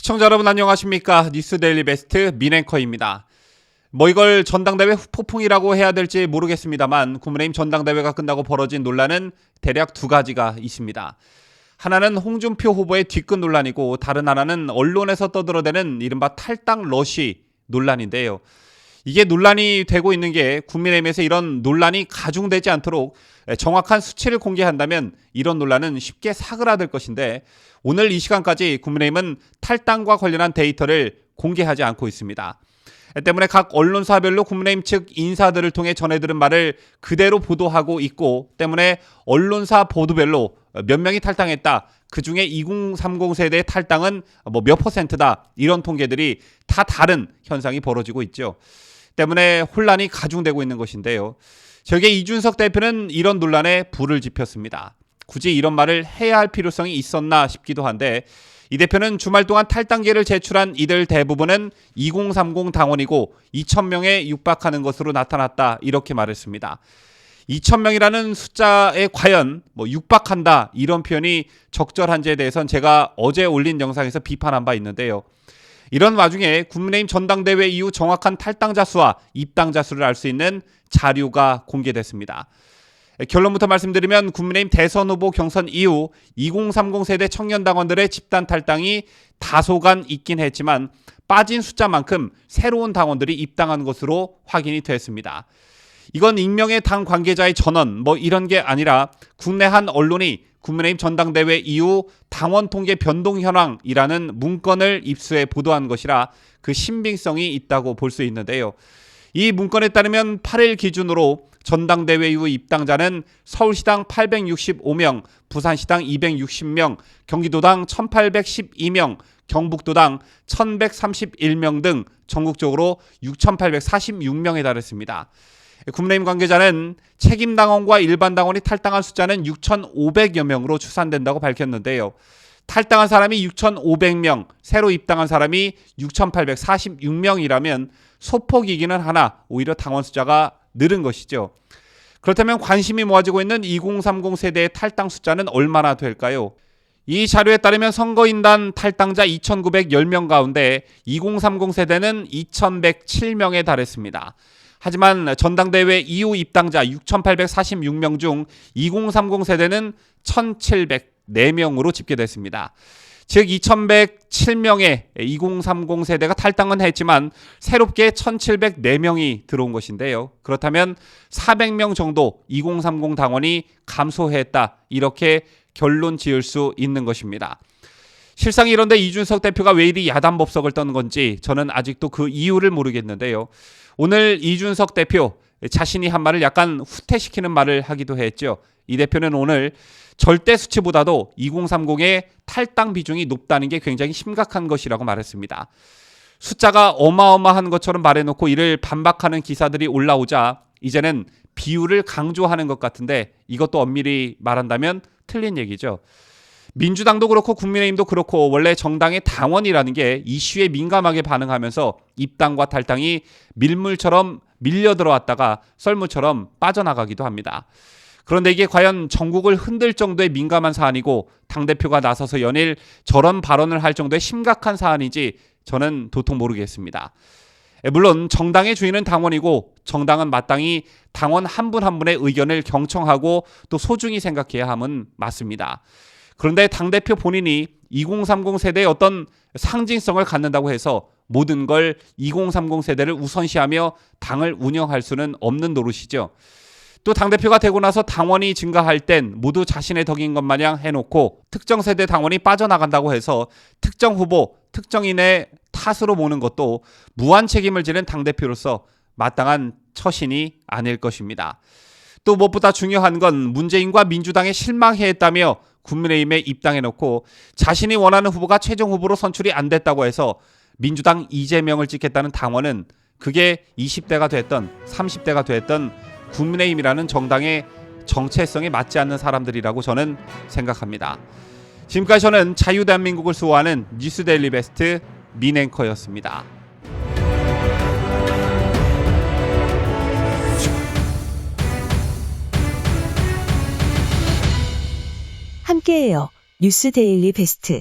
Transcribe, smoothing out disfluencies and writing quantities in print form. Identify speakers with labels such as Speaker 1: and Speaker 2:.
Speaker 1: 시청자 여러분 안녕하십니까? 뉴스데일리 베스트 민앵커입니다. 이걸 전당대회 후폭풍이라고 해야 될지 모르겠습니다만 국민의힘 전당대회가 끝나고 벌어진 논란은 대략 두 가지가 있습니다. 하나는 홍준표 후보의 뒤끝 논란이고 다른 하나는 언론에서 떠들어대는 이른바 탈당 러쉬 논란인데요. 이게 논란이 되고 있는 게 국민의힘에서 이런 논란이 가중되지 않도록 정확한 수치를 공개한다면 이런 논란은 쉽게 사그라들 것인데 오늘 이 시간까지 국민의힘은 탈당과 관련한 데이터를 공개하지 않고 있습니다. 때문에 각 언론사별로 국민의힘 측 인사들을 통해 전해들은 말을 그대로 보도하고 있고 때문에 언론사 보도별로 몇 명이 탈당했다. 그중에 2030 세대의 탈당은 몇 퍼센트다. 이런 통계들이 다 다른 현상이 벌어지고 있죠. 때문에 혼란이 가중되고 있는 것인데요. 저게 이준석 대표는 이런 논란에 불을 지폈습니다. 굳이 이런 말을 해야 할 필요성이 있었나 싶기도 한데 이 대표는 주말 동안 탈당계를 제출한 이들 대부분은 2030 당원이고 2,000명에 육박하는 것으로 나타났다 이렇게 말했습니다. 2,000명이라는 숫자에 과연 육박한다 이런 표현이 적절한지에 대해서는 제가 어제 올린 영상에서 비판한 바 있는데요. 이런 와중에 국민의힘 전당대회 이후 정확한 탈당자 수와 입당자 수를 알 수 있는 자료가 공개됐습니다. 결론부터 말씀드리면 국민의힘 대선 후보 경선 이후 2030 세대 청년 당원들의 집단 탈당이 다소간 있긴 했지만 빠진 숫자만큼 새로운 당원들이 입당한 것으로 확인이 됐습니다. 이건 익명의 당 관계자의 전원 이런 게 아니라 국내 한 언론이 국민의힘 전당대회 이후 당원 통계 변동 현황이라는 문건을 입수해 보도한 것이라 그 신빙성이 있다고 볼 수 있는데요. 이 문건에 따르면 8일 기준으로 전당대회 이후 입당자는 서울시당 865명, 부산시당 260명, 경기도당 1812명, 경북도당 1131명 등 전국적으로 6846명에 달했습니다. 국민의힘 관계자는 책임 당원과 일반 당원이 탈당한 숫자는 6,500여 명으로 추산된다고 밝혔는데요. 탈당한 사람이 6,500명, 새로 입당한 사람이 6,846명이라면 소폭이기는 하나 오히려 당원 숫자가 늘은 것이죠. 그렇다면 관심이 모아지고 있는 2030 세대의 탈당 숫자는 얼마나 될까요? 이 자료에 따르면 선거인단 탈당자 2,910명 가운데 2030 세대는 2,107명에 달했습니다. 하지만 전당대회 이후 입당자 6,846명 중 2030 세대는 1,704명으로 집계됐습니다. 즉 2,107명의 2030 세대가 탈당은 했지만 새롭게 1,704명이 들어온 것인데요. 그렇다면 400명 정도 2030 당원이 감소했다. 이렇게 결론 지을 수 있는 것입니다. 실상 이런데 이준석 대표가 왜 이리 야단법석을 떤 건지 저는 아직도 그 이유를 모르겠는데요. 오늘 이준석 대표 자신이 한 말을 약간 후퇴시키는 말을 하기도 했죠. 이 대표는 오늘 절대 수치보다도 2030의 탈당 비중이 높다는 게 굉장히 심각한 것이라고 말했습니다. 숫자가 어마어마한 것처럼 말해놓고 이를 반박하는 기사들이 올라오자 이제는 비율을 강조하는 것 같은데 이것도 엄밀히 말한다면 틀린 얘기죠. 민주당도 그렇고 국민의힘도 그렇고 원래 정당의 당원이라는 게 이슈에 민감하게 반응하면서 입당과 탈당이 밀물처럼 밀려 들어왔다가 썰물처럼 빠져나가기도 합니다. 그런데 이게 과연 전국을 흔들 정도의 민감한 사안이고 당대표가 나서서 연일 저런 발언을 할 정도의 심각한 사안인지 저는 도통 모르겠습니다. 물론 정당의 주인은 당원이고 정당은 마땅히 당원 한 분 한 분의 의견을 경청하고 또 소중히 생각해야 함은 맞습니다. 그런데 당대표 본인이 2030 세대의 어떤 상징성을 갖는다고 해서 모든 걸 2030 세대를 우선시하며 당을 운영할 수는 없는 노릇이죠. 또 당대표가 되고 나서 당원이 증가할 땐 모두 자신의 덕인 것 마냥 해놓고 특정 세대 당원이 빠져나간다고 해서 특정 후보, 특정인의 탓으로 모는 것도 무한 책임을 지는 당대표로서 마땅한 처신이 아닐 것입니다. 또 무엇보다 중요한 건 문재인과 민주당에 실망했다며 국민의힘에 입당해놓고 자신이 원하는 후보가 최종 후보로 선출이 안 됐다고 해서 민주당 이재명을 찍겠다는 당원은 그게 20대가 됐던 30대가 됐던 국민의힘이라는 정당의 정체성에 맞지 않는 사람들이라고 저는 생각합니다. 지금까지 저는 자유대한민국을 수호하는 뉴스데일리 베스트 민앵커였습니다.
Speaker 2: 함께해요. 뉴스데일리 베스트.